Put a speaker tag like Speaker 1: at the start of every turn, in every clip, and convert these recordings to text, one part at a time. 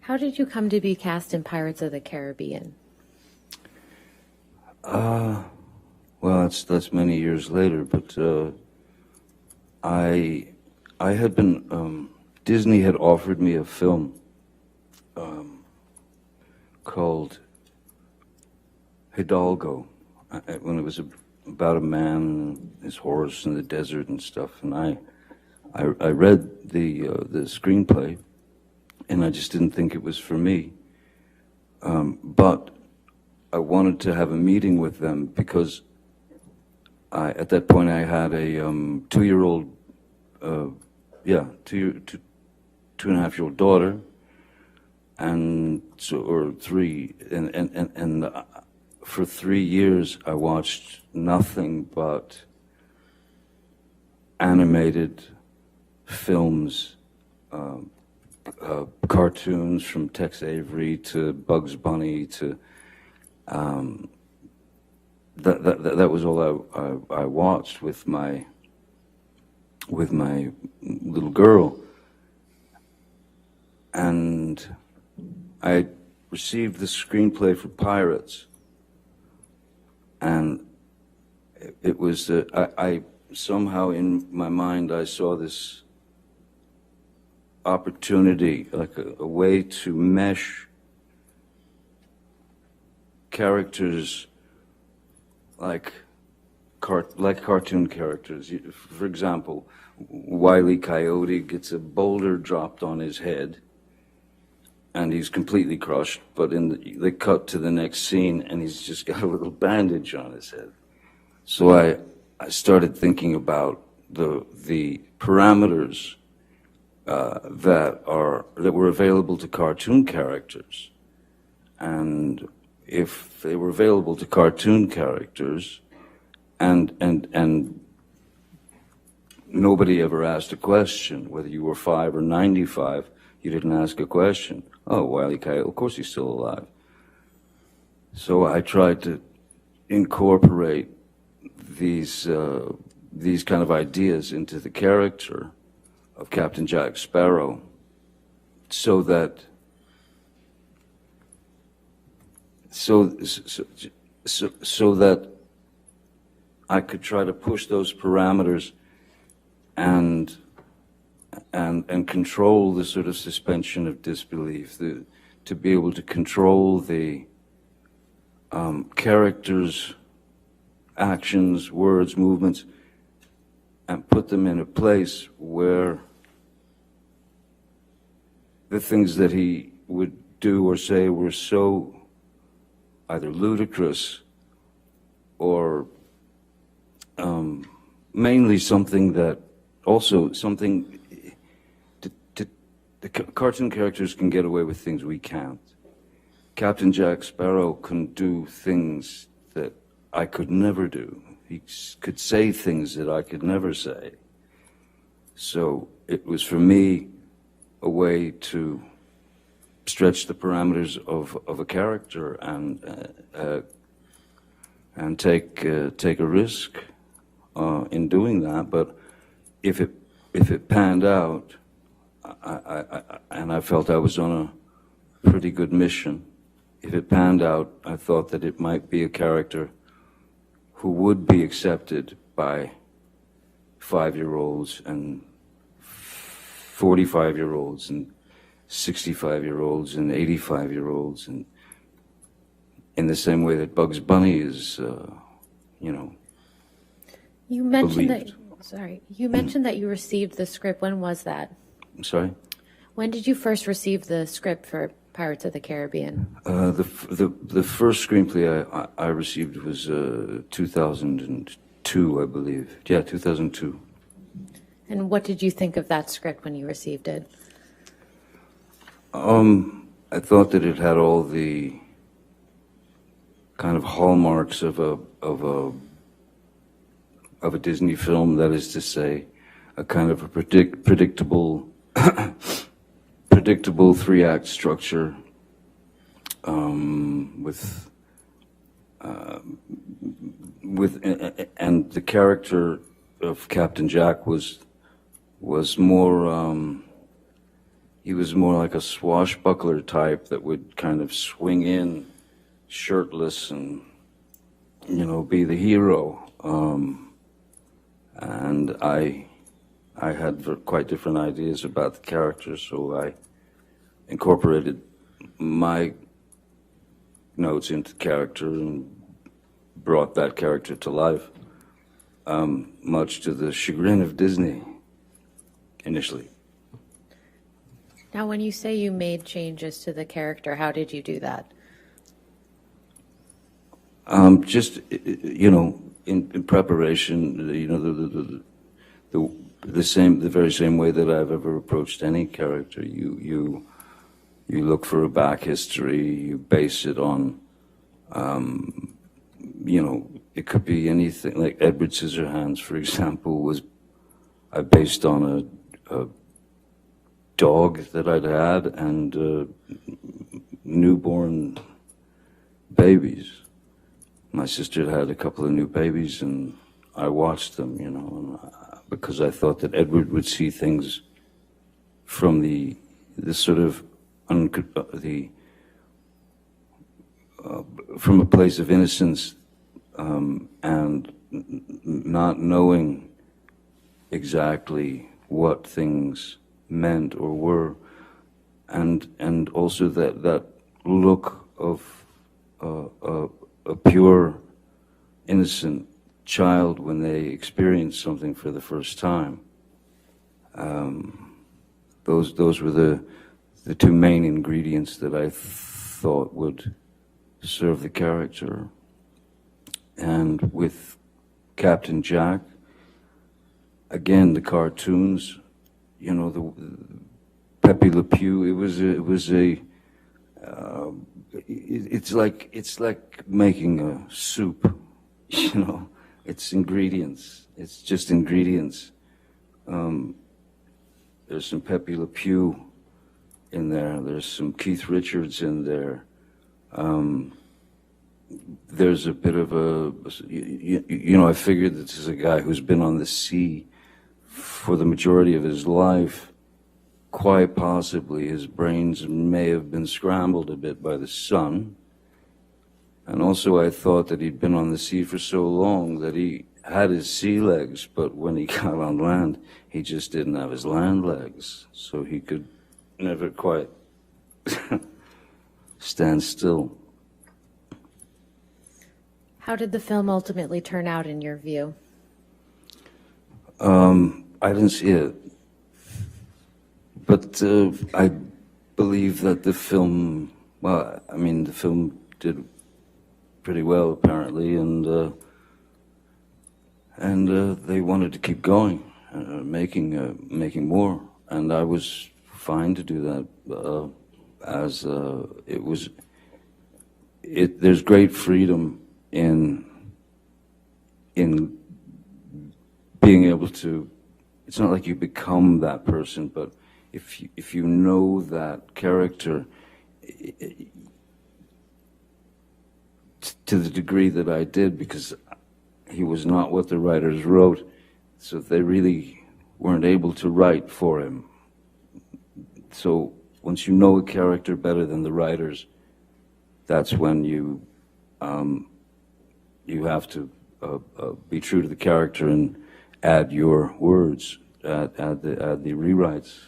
Speaker 1: How did you come to be cast in Pirates of the Caribbean?
Speaker 2: Well, that's many years later, but I had been Disney had offered me a film called Hidalgo, when it was about a man and his horse in the desert and stuff, and I read the screenplay, and I just didn't think it was for me. But I wanted to have a meeting with them because at that point I had a 2-year-old, 2.5-year-old daughter, and so, or 3, and for 3 years I watched nothing but animated films, cartoons from Tex Avery to Bugs Bunny to that was all I watched with my little girl, and I received the screenplay for Pirates, and it was I somehow in my mind I saw this opportunity, like a way to mesh characters like cartoon characters. For example, Wile E. Coyote gets a boulder dropped on his head and he's completely crushed, but they cut to the next scene and he's just got a little bandage on his head. So I started thinking about the parameters that were available to cartoon characters, and if they were available to cartoon characters, and nobody ever asked a question, whether you were 5 or 95, you didn't ask a question. Oh, Wile E. Coyote, of course he's still alive. So I tried to incorporate these kind of ideas into the character of Captain Jack Sparrow, so that I could try to push those parameters and control the sort of suspension of disbelief, to be able to control the characters' actions, words, movements, and put them in a place where the things that he would do or say were so either ludicrous or mainly something that also something the cartoon characters can get away with things we can't. Captain Jack Sparrow can do things that I could never do. He could say things that I could never say. So it was for me a way to stretch the parameters of a character and take a risk in doing that. But if it panned out, I felt I was on a pretty good mission. If it panned out, I thought that it might be a character who would be accepted by 5-year-olds and 45-year-olds and 65-year-olds and 85-year-olds, and in the same way that Bugs Bunny is,
Speaker 1: You mentioned
Speaker 2: believed.
Speaker 1: You mentioned that you received the script. When was that?
Speaker 2: I'm sorry?
Speaker 1: When did you first receive the script for Pirates of the Caribbean?
Speaker 2: The first screenplay I received was 2002, I believe. Yeah, 2002.
Speaker 1: And what did you think of that script when you received it?
Speaker 2: I thought that it had all the kind of hallmarks of a Disney film. That is to say, a kind of a predictable 3-act structure, and the character of Captain Jack was more he was more like a swashbuckler type that would kind of swing in shirtless and, you know, be the hero. And I had quite different ideas about the character, so I incorporated my notes into the character and brought that character to life, much to the chagrin of Disney initially.
Speaker 1: Now, when you say you made changes to the character, how did you do that?
Speaker 2: Just, you know, in preparation, you know, the very same way that I've ever approached any character. You look for a back history. You base it on, you know, it could be anything. Like Edward Scissorhands, for example, was I based on a dog that I'd had and newborn babies. My sister had a couple of new babies, and I watched them, you know, because I thought that Edward would see things from the sort of from a place of innocence and not knowing exactly what things meant or were, and also that look of a pure, innocent child when they experience something for the first time. Those were the two main ingredients that I thought would serve the character. And with Captain Jack, again, the cartoons, you know, the Pepe Le Pew, it's like making a soup, you know. It's ingredients. It's just ingredients. There's some Pepe Le Pew in there. There's some Keith Richards in there. There's a bit of you know, I figured this is a guy who's been on the sea for the majority of his life. Quite possibly his brains may have been scrambled a bit by the sun. And also I thought that he'd been on the sea for so long that he had his sea legs, but when he got on land, he just didn't have his land legs. So he could never quite stand still.
Speaker 1: How did the film ultimately turn out in your view?
Speaker 2: I didn't see it. But I believe that the film, well, I mean, the film did pretty well apparently, and they wanted to keep going, making more, and I was fine to do that. There's great freedom in being able to. It's not like you become that person, but if you know that character to the degree that I did, because he was not what the writers wrote, so they really weren't able to write for him. So once you know a character better than the writers, that's when you have to be true to the character and add your words, add the rewrites.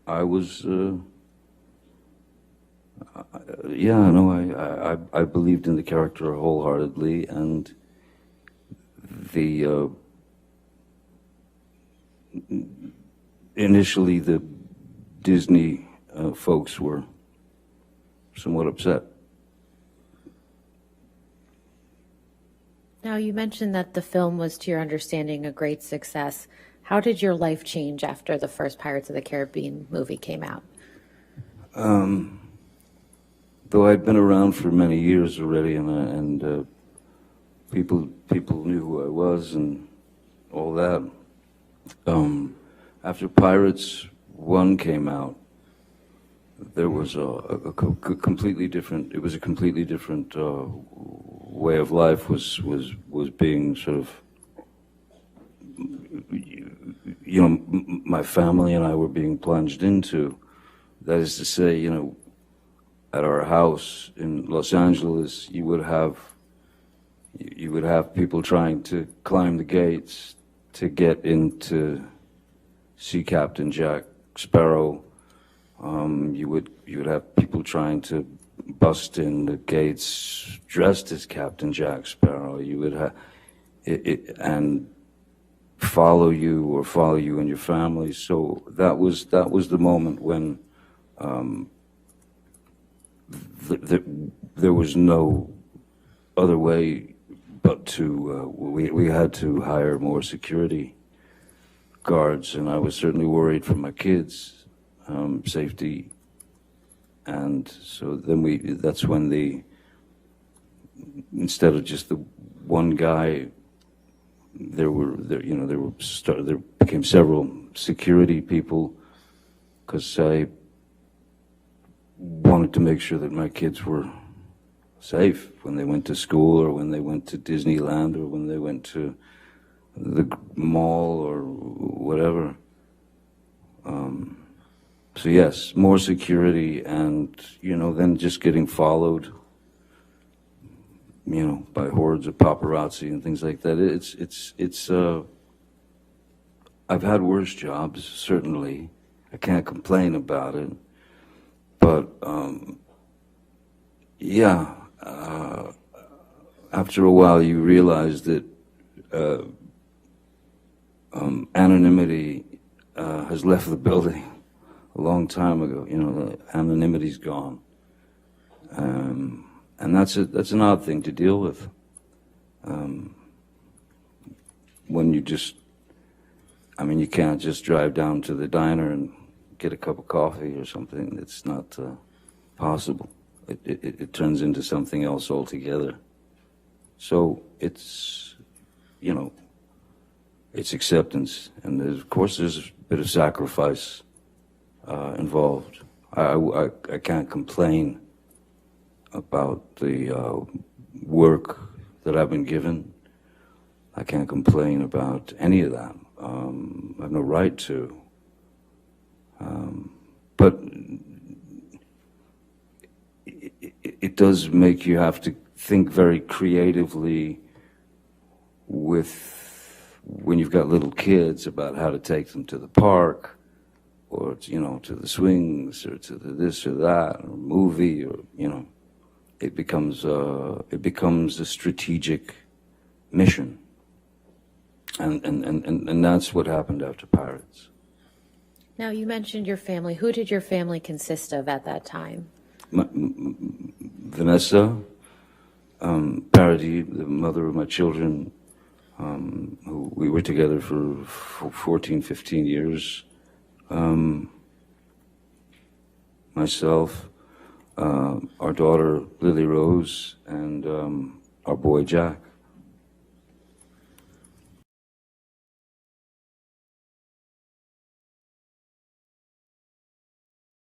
Speaker 2: I was, I believed in the character wholeheartedly, and initially the Disney folks were somewhat upset.
Speaker 1: Now, you mentioned that the film was, to your understanding, a great success. How did your life change after the first Pirates of the Caribbean movie came out?
Speaker 2: Though I'd been around for many years already, and people knew who I was and all that. After Pirates 1 came out, there was a completely different. It was a completely different way of life was being sort of, you know, my family and I were being plunged into. That is to say, you know, at our house in Los Angeles, you would have people trying to climb the gates to get into see Captain Jack Sparrow. You would have people trying to bust in the gates dressed as Captain Jack Sparrow. You would have and follow you and your family. So that was the moment when there was no other way but to we had to hire more security guards, and I was certainly worried for my kids' safety. And so then that's when instead of just the one guy, there became several security people, because I wanted to make sure that my kids were safe when they went to school, or when they went to Disneyland, or when they went to the mall or whatever. So yes, more security, and then just getting followed, by hordes of paparazzi and things like that. It's I've had worse jobs, certainly. I can't complain about it, but after a while you realize that anonymity has left the building a long time ago. The anonymity's gone, and that's an odd thing to deal with. When you you can't just drive down to the diner and get a cup of coffee or something. It's not possible. It turns into something else altogether. So it's it's acceptance, and of course there's a bit of sacrifice involved. I can't complain about the work that I've been given. I can't complain about any of that. I have no right to. But it does make you have to think very creatively when you've got little kids, about how to take them to the park, or to the swings, or to the this or that, or movie, or it becomes a strategic mission, and that's what happened after Pirates.
Speaker 1: Now, you mentioned your family. Who did your family consist of at that time?
Speaker 2: Vanessa Paradis, the mother of my children, who we were together for 14, 15 years. Myself, our daughter Lily Rose, and our boy Jack.